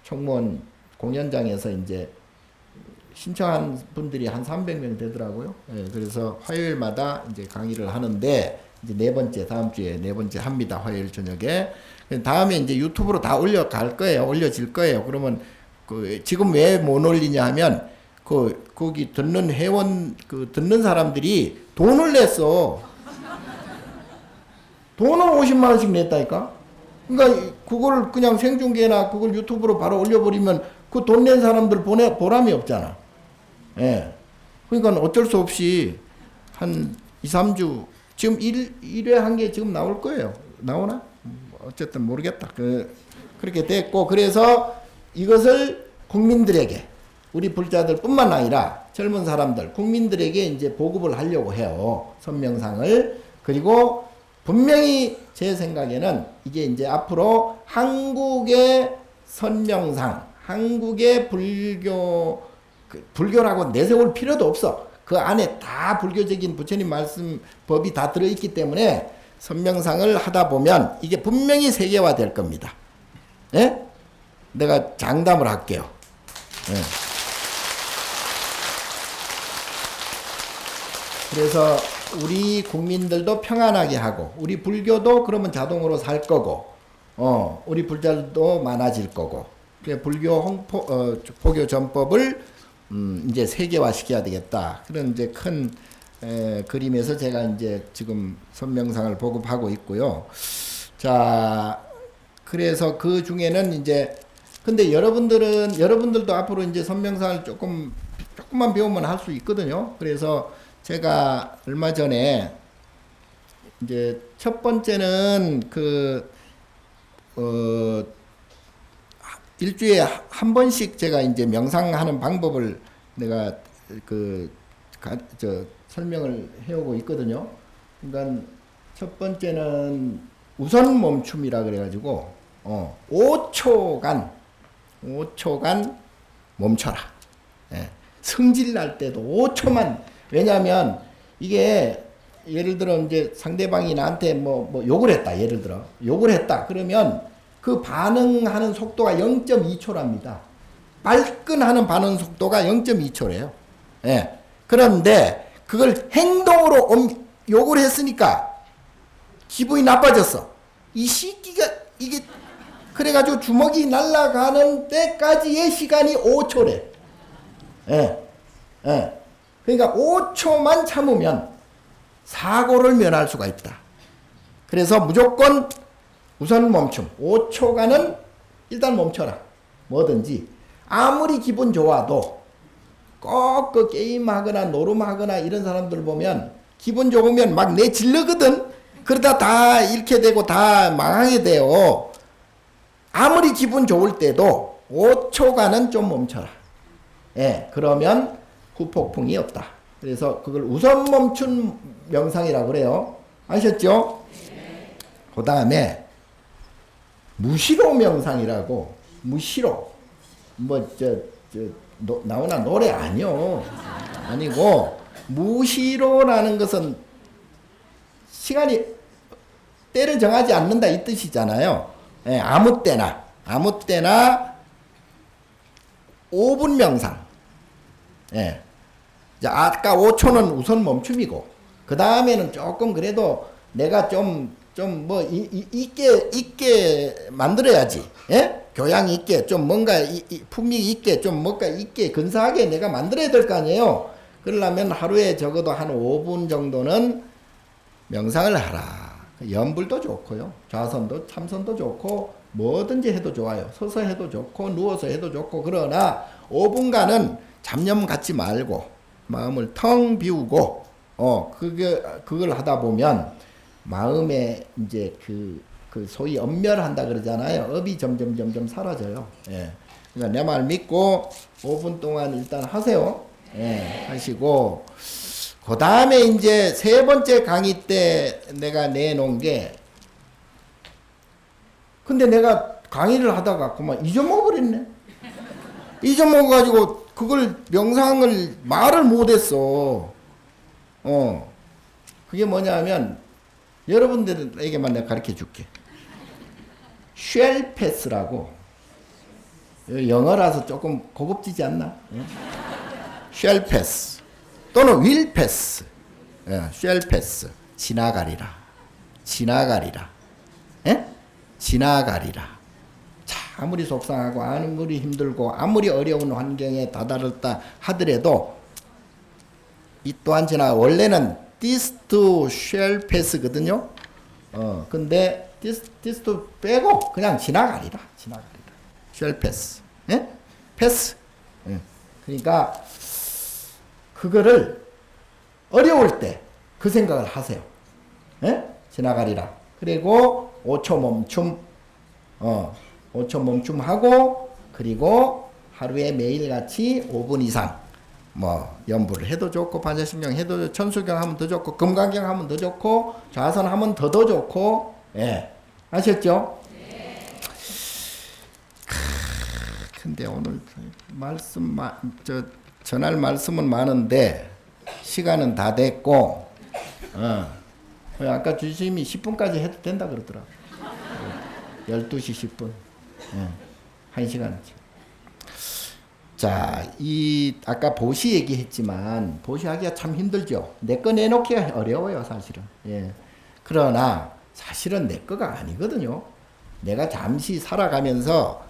총무원 공연장에서 이제 신청한 분들이 한 300명 되더라고요. 예, 그래서 화요일마다 이제 강의를 하는데 이제 네 번째 다음 주에 네 번째 합니다. 화요일 저녁에. 다음에 이제 유튜브로 다 올려갈 거예요. 올려질 거예요. 그러면 지금 왜 못 올리냐 하면 거기 듣는 회원 듣는 사람들이 돈을 냈어. 돈을 50만 원씩 냈다니까. 그러니까 그걸 그냥 생중계나 그걸 유튜브로 바로 올려버리면 그 돈 낸 사람들 보람이 없잖아. 예. 그러니까 어쩔 수 없이 한 2, 3주 지금 1회 한 게 지금 나올 거예요. 나오나? 어쨌든 모르겠다. 그렇게 됐고 그래서 이것을 국민들에게 우리 불자들 뿐만 아니라 젊은 사람들 국민들에게 이제 보급을 하려고 해요. 선명상을. 그리고 분명히 제 생각에는 이게 이제 앞으로 한국의 선명상, 한국의 불교라고 내세울 필요도 없어. 그 안에 다 불교적인 부처님 말씀 법이 다 들어있기 때문에 선명상을 하다 보면 이게 분명히 세계화 될 겁니다. 예? 내가 장담을 할게요. 예. 그래서 우리 국민들도 평안하게 하고 우리 불교도 그러면 자동으로 살 거고 우리 불자들도 많아질 거고 불교 포교 전법을 이제 세계화 시켜야 되겠다. 그런 이제 큰 그림에서 제가 이제 지금 선명상을 보급하고 있고요. 자, 그래서 그 중에는 이제 근데 여러분들도 앞으로 이제 선명상을 조금만 배우면 할 수 있거든요. 그래서 제가 얼마 전에 이제 첫 번째는 일주일에 한 번씩 제가 이제 명상하는 방법을 내가 설명을 해오고 있거든요. 그러니까 첫 번째는 우선 멈춤이라 그래가지고 5초간 멈춰라. 예. 승질 날 때도 5초만. 왜냐하면 이게 예를 들어 이제 상대방이 나한테 뭐 욕을 했다. 예를 들어 욕을 했다. 그러면 그 반응하는 속도가 0.2초랍니다. 발끈하는 반응 속도가 0.2초래요. 예. 그런데 그걸 행동으로 욕을 했으니까 기분이 나빠졌어. 이 시기가 이게 그래가지고 주먹이 날아가는 때까지의 시간이 5초래. 예. 예. 그러니까 5초만 참으면 사고를 면할 수가 있다. 그래서 무조건 우선 멈춤. 5초간은 일단 멈춰라. 뭐든지. 아무리 기분 좋아도 꼭 게임하거나 노름하거나 이런 사람들 보면 기분 좋으면 막 내질르거든. 그러다 다 잃게 되고 다 망하게 돼요. 아무리 기분 좋을 때도 5초간은 좀 멈춰라. 예, 그러면 후폭풍이 없다. 그래서 그걸 우선 멈춘 명상이라고 그래요. 아셨죠? 그 다음에 무시로 명상이라고. 무시로. 나오나 노래 아니요. 아니고 무시로라는 것은 시간이 때를 정하지 않는다 이 뜻이잖아요. 예, 아무 때나 5분 명상. 예. 자, 아까 5초는 우선 멈춤이고 그 다음에는 조금 그래도 내가 좀 뭐 있게 만들어야지. 예? 교양 있게 좀 뭔가 품위 있게 좀 뭔가 있게 근사하게 내가 만들어야 될 거 아니에요. 그러려면 하루에 적어도 한 5분 정도는 명상을 하라. 연불도 좋고요. 좌선도 참선도 좋고 뭐든지 해도 좋아요. 서서 해도 좋고 누워서 해도 좋고 그러나 5분간은 잡념 갖지 말고 마음을 텅 비우고 그걸 하다 보면 마음에 이제 그 소위 엄멸한다 그러잖아요. 업이 점점 사라져요. 예. 그러니까 내 말 믿고 5분 동안 일단 하세요. 예. 하시고 그 다음에 이제 세 번째 강의 때 내가 내놓은 게 근데 내가 강의를 하다가 그만 잊어먹어버렸네. 잊어먹어가지고 그걸 명상을 말을 못했어. 그게 뭐냐면 여러분들에게만 내가 가르쳐 줄게. 쉘패스라고. 영어라서 조금 고급지지 않나? 쉘패스 또는 윌패스. 쉘패스. 지나가리라. 예? 지나가리라. 자, 아무리 속상하고 아무리 힘들고 아무리 어려운 환경에 다다랐다 하더라도 이 또한 지나 원래는 this to shall pass거든요. 근데 this to 빼고 그냥 지나가리라. shall pass. 예? pass. 예. 그러니까 그거를 어려울 때 그 생각을 하세요. 예? 지나가리라. 그리고 5초 멈춤. 5초 멈춤하고 그리고 하루에 매일같이 5분 이상 뭐 연불을 해도 좋고 반자신경 해도 좋고 천수경 하면 더 좋고 금강경 하면 더 좋고 좌선 하면 더 좋고. 예. 아셨죠? 네. 근데 오늘 전할 말씀은 많은데 시간은 다 됐고 아까 주심이 10분까지 해도 된다 그러더라. 12시 10분. 1시간치. 자, 아까 보시 얘기했지만 보시 하기가 참 힘들죠. 내 거 내놓기가 어려워요, 사실은. 예. 그러나 사실은 내 거가 아니거든요. 내가 잠시 살아가면서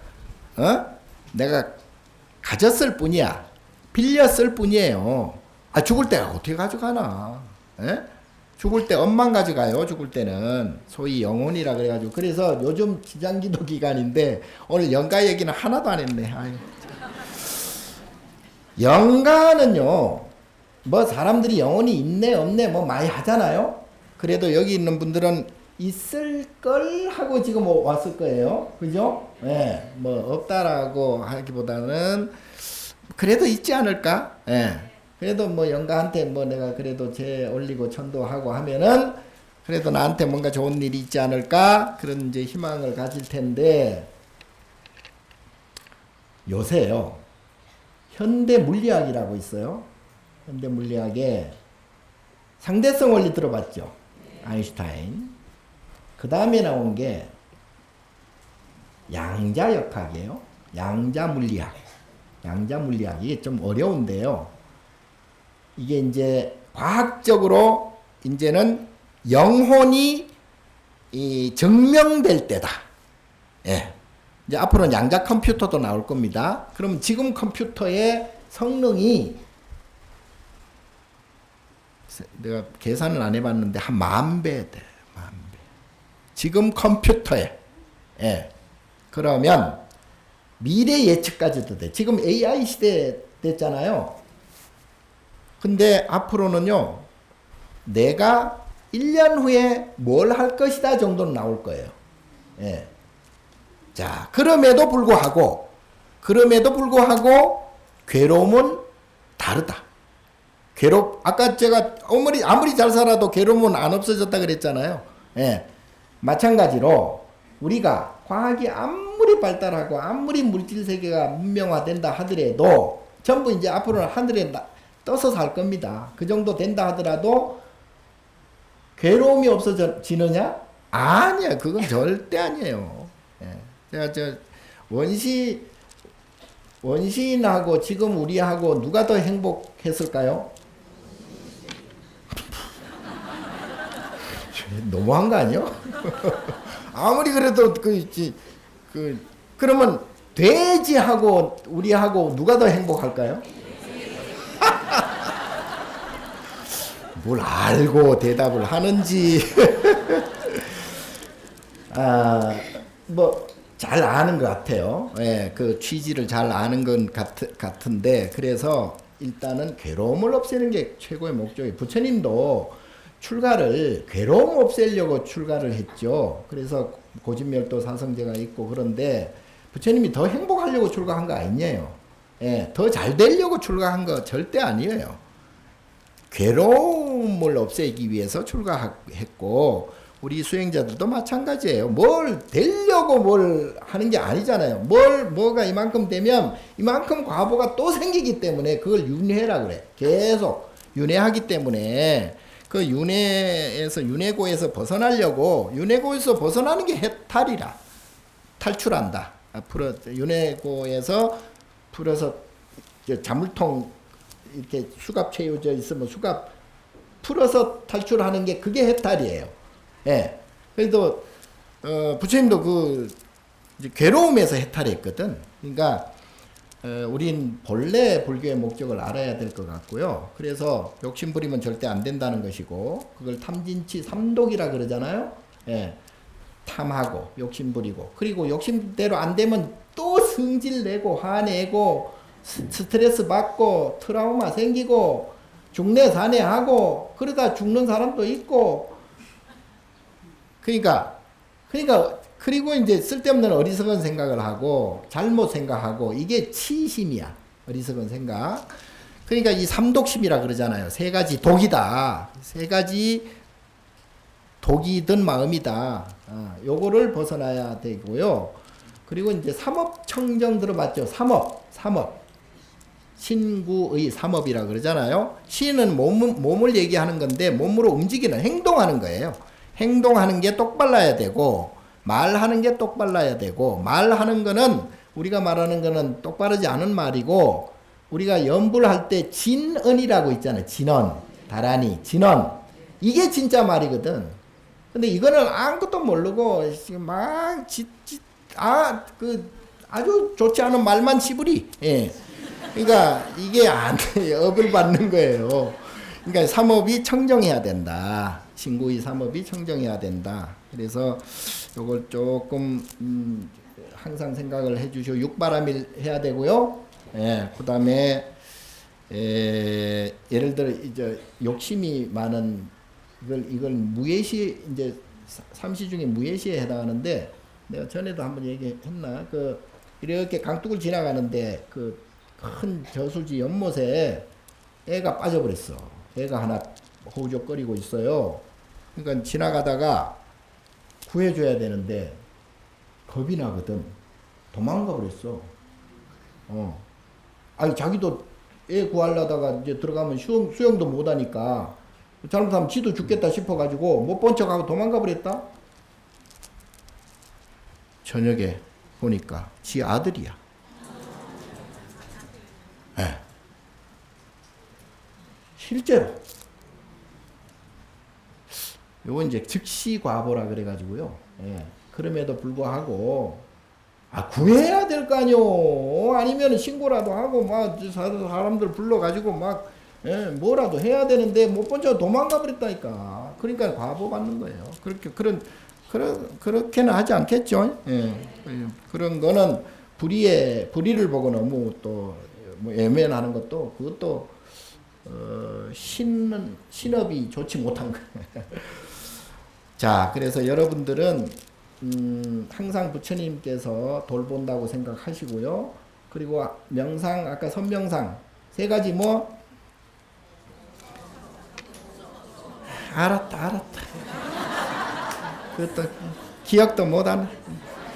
내가 가졌을 뿐이야. 빌렸을 뿐이에요. 죽을 때 어떻게 가져가나? 예? 죽을 때 엄만 가져가요. 죽을 때는 소위 영혼이라 그래가지고. 그래서 요즘 기장기도 기간인데 오늘 영가 얘기는 하나도 안 했네. 아유. 영가는요, 뭐 사람들이 영혼이 있네 없네 뭐 많이 하잖아요. 그래도 여기 있는 분들은 있을 걸 하고 지금 왔을 거예요. 그죠? 예, 뭐 없다라고 하기보다는 그래도 있지 않을까? 예. 그래도 뭐 영가한테 뭐 내가 그래도 제 올리고 천도하고 하면은 그래도 나한테 뭔가 좋은 일이 있지 않을까? 그런 이제 희망을 가질 텐데 요새요. 현대 물리학이라고 있어요. 현대 물리학에 상대성 원리 들어봤죠? 아인슈타인. 그 다음에 나온 게 양자역학이에요. 양자물리학. 양자물리학. 이게 좀 어려운데요. 이게 이제 과학적으로 이제는 영혼이 증명될 때다. 예. 이제 앞으로는 양자 컴퓨터도 나올 겁니다. 그럼 지금 컴퓨터의 성능이 내가 계산을 안 해봤는데 한 10,000배 돼. 10,000배. 지금 컴퓨터에. 예. 그러면 미래 예측까지도 돼. 지금 AI 시대 됐잖아요. 근데 앞으로는요. 내가 1년 후에 뭘 할 것이다 정도는 나올 거예요. 예. 자, 그럼에도 불구하고 괴로움은 다르다. 아까 제가 아무리 잘 살아도 괴로움은 안 없어졌다 그랬잖아요. 예. 마찬가지로 우리가 과학이 아무리 발달하고 아무리 물질 세계가 문명화된다 하더라도 전부 이제 앞으로는 하늘에 떠서 살 겁니다. 그 정도 된다 하더라도 괴로움이 없어지느냐? 아니야. 그건 절대 아니에요. 예. 제가 원시인하고 지금 우리하고 누가 더 행복했을까요? 너무한 거 아니요? 아무리 그래도 그러면 돼지하고 우리하고 누가 더 행복할까요? 뭘 알고 대답을 하는지. 잘 아는 것 같아요. 예, 그 취지를 잘 아는 건 같은데, 그래서 일단은 괴로움을 없애는 게 최고의 목적이에요. 부처님도 출가를 괴로움 없애려고 출가를 했죠. 그래서 고진멸도 사성제가 있고, 그런데 부처님이 더 행복하려고 출가한 거 아니에요. 예, 더 잘 되려고 출가한 거 절대 아니에요. 괴로움을 없애기 위해서 출가했고, 우리 수행자들도 마찬가지예요. 뭘 되려고 뭘 하는 게 아니잖아요. 뭐가 이만큼 되면 이만큼 과보가 또 생기기 때문에 그걸 윤회라 그래. 계속 윤회하기 때문에 그 윤회고에서 벗어나려고, 윤회고에서 벗어나는 게 해탈이라. 탈출한다. 앞으로 윤회고에서 풀어서 자물통 이렇게 수갑 채워져 있으면 수갑 풀어서 탈출하는 게 그게 해탈이에요. 예. 그래도 부처님도 괴로움에서 해탈했거든. 그러니까 우린 본래 불교의 목적을 알아야 될 것 같고요. 그래서 욕심 부리면 절대 안 된다는 것이고, 그걸 탐진치 삼독이라 그러잖아요. 예. 탐하고 욕심 부리고, 그리고 욕심대로 안 되면 또 성질 내고 화내고 스트레스 받고 트라우마 생기고 중내 산해하고 그러다 죽는 사람도 있고. 그리고 이제 쓸데없는 어리석은 생각을 하고 잘못 생각하고, 이게 치심이야. 어리석은 생각. 그러니까 이 삼독심이라 그러잖아요. 세 가지 독이다. 세 가지 독이 든 마음이다. 요거를 벗어나야 되고요. 그리고 이제 삼업청정 들어봤죠? 삼업. 신구의 삼업이라 그러잖아요. 신은 몸을 얘기하는 건데, 몸으로 움직이는, 행동하는 거예요. 행동하는 게 똑발라야 되고, 말하는 게 똑발라야 되고, 말하는 거는, 우리가 말하는 거는 똑바르지 않은 말이고, 우리가 연불할 때 진언이라고 있잖아요. 진언, 다라니, 진언. 이게 진짜 말이거든. 근데 이거는 아무것도 모르고, 아주 좋지 않은 말만 시부리. 예. 그러니까 이게 안 돼. 업을 받는 거예요. 그러니까 삼업이 청정해야 된다. 신구의 삼업이 청정해야 된다. 그래서 요걸 조금 항상 생각을 해주시고, 육바람일 해야 되고요. 예, 그다음에 예를 들어 이제 욕심이 많은 이걸 무예시, 이제 삼시 중에 무예시에 해당하는데, 내가 전에도 한번 얘기했나? 이렇게 강둑을 지나가는데 큰 저수지 연못에 애가 빠져버렸어. 애가 하나 호우적거리고 있어요. 그러니까 지나가다가 구해줘야 되는데 겁이 나거든. 도망가 버렸어. 아니 자기도 애 구하려다가 이제 들어가면 수영도 못하니까 잘못하면 지도 죽겠다 싶어가지고 못 본 척하고 도망가 버렸다. 저녁에 보니까 지 아들이야. 네. 실제로. 요건 이제 즉시과보라 그래가지고요. 예. 그럼에도 불구하고, 구해야 될 거 아니요. 아니면 신고라도 하고, 사람들 불러가지고, 뭐라도 해야 되는데, 못 본 척 도망가 버렸다니까. 그러니까 과보 받는 거예요. 그렇게는 하지 않겠죠. 예. 그런 거는 불의를 보고 너무 또, 외면하는 것도, 그것도 신업이 좋지 못한 거예요. 자, 그래서 여러분들은 항상 부처님께서 돌본다고 생각하시고요. 그리고 명상, 아까 선명상 세 가지 뭐? 알았다. 그것도 기억도 못하네.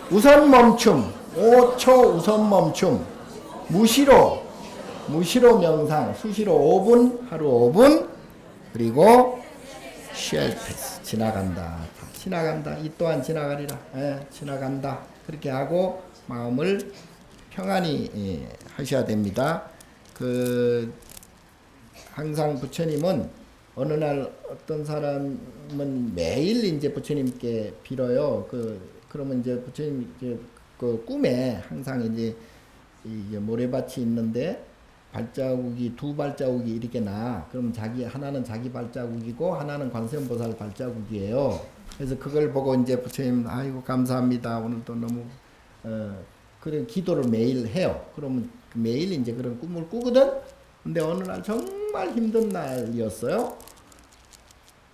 우선 멈춤, 5초 우선 멈춤, 무시로 명상, 수시로 5분, 하루 5분, 그리고 쉘패스, 지나간다. 이 또한 지나가리라. 지나간다. 그렇게 하고 마음을 평안히 하셔야 됩니다. 항상 부처님은 어느 날 어떤 사람은 매일 이제 부처님께 빌어요. 그러면 이제 부처님 꿈에 항상 이제 모래밭이 있는데 두 발자국이 이렇게 나. 그럼 하나는 자기 발자국이고 하나는 관세음보살 발자국이에요. 그래서 그걸 보고 이제 부처님 아이고 감사합니다. 오늘도 너무 그런 기도를 매일 해요. 그러면 매일 이제 그런 꿈을 꾸거든. 근데 어느 날 정말 힘든 날이었어요.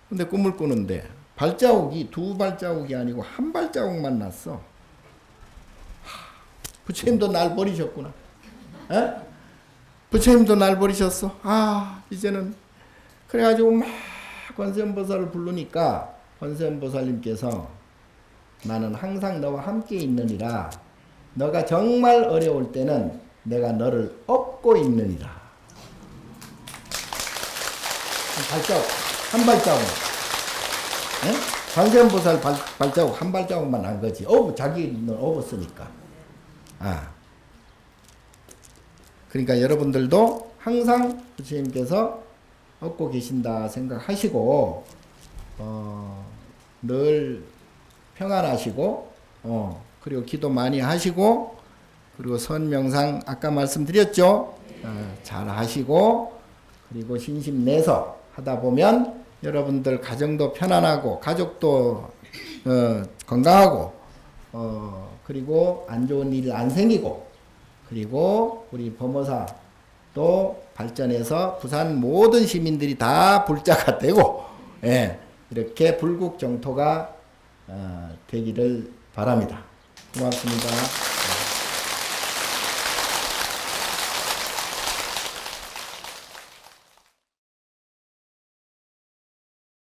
근데 꿈을 꾸는데 발자국이 두 발자국이 아니고 한 발자국만 났어. 부처님도 날 버리셨구나. 부처님도 날 버리셨어. 이제는 그래가지고 막 관세음보살을 부르니까 관세음보살님께서 나는 항상 너와 함께 있느니라. 너가 정말 어려울 때는 내가 너를 업고 있느니라. 한 발자국. 관세음보살 발자국 한 발자국만 난 거지. 자기는 업었으니까. 그러니까 여러분들도 항상 부처님께서 업고 계신다 생각하시고 늘 평안하시고 그리고 기도 많이 하시고 그리고 선명상 아까 말씀드렸죠. 잘 하시고 그리고 신심 내서 하다 보면 여러분들 가정도 편안하고 가족도 건강하고 그리고 안 좋은 일 안 생기고 그리고 우리 범어사도 발전해서 부산 모든 시민들이 다 불자가 되고 이렇게 불국정토가 되기를 바랍니다. 고맙습니다.